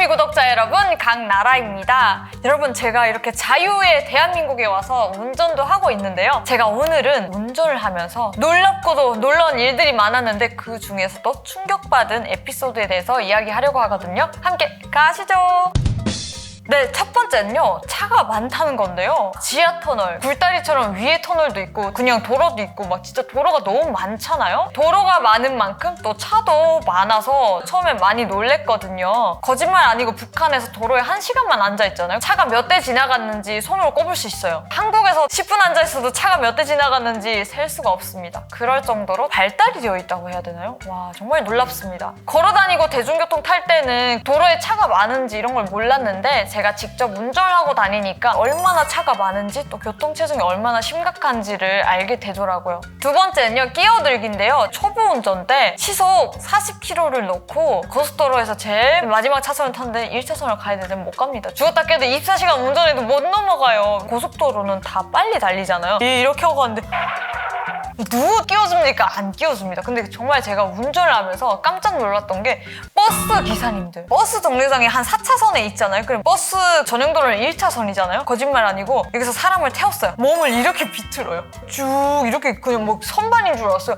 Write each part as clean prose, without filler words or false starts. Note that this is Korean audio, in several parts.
도토미 구독자 여러분, 강나라입니다. 여러분, 제가 이렇게 자유의 대한민국에 와서 운전도 하고 있는데요. 제가 오늘은 운전을 하면서 놀랍고도 놀라운 일들이 많았는데 그 중에서도 충격받은 에피소드에 대해서 이야기하려고 하거든요. 함께 가시죠. 네, 첫 번째는요, 차가 많다는 건데요. 지하 터널, 굴다리처럼 위에 터널도 있고 그냥 도로도 있고 막 진짜 도로가 너무 많잖아요. 도로가 많은 만큼 또 차도 많아서 처음에 많이 놀랬거든요. 거짓말 아니고 북한에서 도로에 1시간만 앉아있잖아요. 차가 몇 대 지나갔는지 손으로 꼽을 수 있어요. 한국에서 10분 앉아있어도 차가 몇 대 지나갔는지 셀 수가 없습니다. 그럴 정도로 발달이 되어 있다고 해야 되나요? 와, 정말 놀랍습니다. 걸어다니고 대중교통 탈 때는 도로에 차가 많은지 이런 걸 몰랐는데 제가 직접 운전을 하고 다니니까 얼마나 차가 많은지 또 교통체증이 얼마나 심각한지를 알게 되더라고요. 두 번째는요, 끼어들기인데요. 초보 운전 때 시속 40km를 놓고 고속도로에서 제일 마지막 차선을 탔는데 1차선을 가야 되면 못 갑니다. 죽었다 깨도 24시간 운전해도 못 넘어가요. 고속도로는 다 빨리 달리잖아요. 이렇게 하고 가는데 누구 끼워줍니까? 안 끼워줍니다. 근데 정말 제가 운전을 하면서 깜짝 놀랐던 게 버스 기사님들. 버스 정류장이 한 4차선에 있잖아요. 그럼 버스 전용도로는 1차선이잖아요. 거짓말 아니고 여기서 사람을 태웠어요. 몸을 이렇게 비틀어요. 쭉 이렇게 그냥 뭐 선반인 줄 알았어요.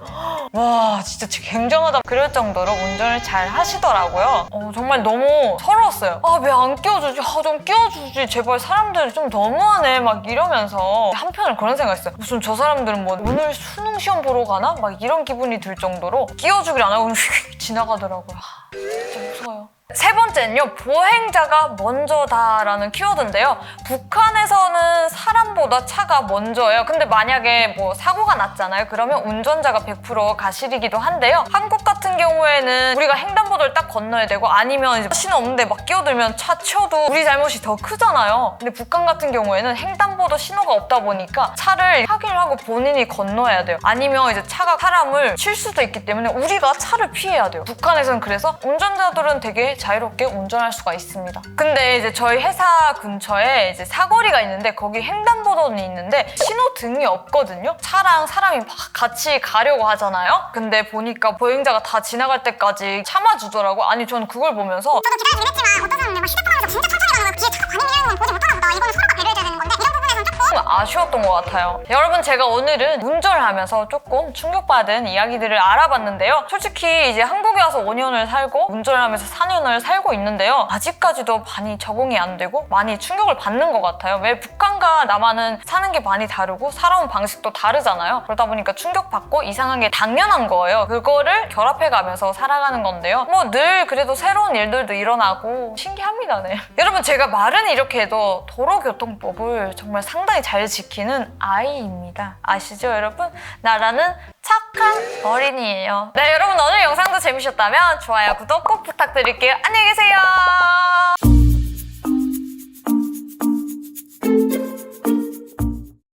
와, 진짜 굉장하다. 그럴 정도로 운전을 잘 하시더라고요. 정말 너무 서러웠어요. 왜 안 끼워주지? 좀 끼워주지. 제발 사람들 좀 너무하네. 막 이러면서 한편으로 그런 생각했어요. 무슨 저 사람들은 뭐 오늘 수능 시험 보러 가나? 막 이런 기분이 들 정도로 끼워주기를 안 하고 휙 지나가더라고요. 진짜 무서워요. 세 번째는요, 보행자가 먼저다라는 키워드인데요. 북한에서는 사람보다 차가 먼저예요. 근데 만약에 뭐 사고가 났잖아요. 그러면 운전자가 100% 가실이기도 한데요. 한국 같은 경우에는 우리가 횡단보도를 딱 건너야 되고 아니면 이제 신호 없는데 막 끼어들면 차 치워도 우리 잘못이 더 크잖아요. 근데 북한 같은 경우에는 횡단보도 신호가 없다 보니까 차를 확인을 하고 본인이 건너야 돼요. 아니면 이제 차가 사람을 칠 수도 있기 때문에 우리가 차를 피해야 돼요. 북한에서는 그래서 운전자들은 되게 자유롭게 운전할 수가 있습니다. 근데 이제 저희 회사 근처에 이제 사거리가 있는데 거기 횡단보도는 있는데 신호등이 없거든요. 차랑 사람이 같이 가려고 하잖아요. 근데 보니까 보행자가 다 지나갈 때까지 참아주더라고. 아니, 저는 그걸 보면서 저도 기다리긴 했지만 어떤 사람은 막 휴대폰하면서 진짜 천천히 가는 거 뒤에 차가 반응이라는 건 보지 못하나 보다. 이거는 서로가 배려해야 되는 건데 이런 부분에서는 조금 아쉬웠던 것 같아요. 여러분, 제가 오늘은 운전을 하면서 조금 충격받은 이야기들을 알아봤는데요. 솔직히 이제 한국에 와서 5년을 살고 운전을 하면서 4년을 살고 있는데요. 아직까지도 많이 적응이 안 되고 많이 충격을 받는 것 같아요. 왜 북한과 남한은 사는 게 많이 다르고 살아온 방식도 다르잖아요. 그러다 보니까 충격받고 이상한 게 당연한 거예요. 그거를 결합해가면서 살아가는 건데요. 뭐 늘 그래도 새로운 일들도 일어나고 신기합니다. 네. 여러분, 제가 말은 이렇게 해도 도로교통법을 정말 상당히 잘 지키는 아이입니다. 아시죠, 여러분? 나라는 착한 어린이에요. 네, 여러분, 오늘 영상도 재미있었다면 좋아요, 구독 꼭 부탁드릴게요. 안녕히 계세요.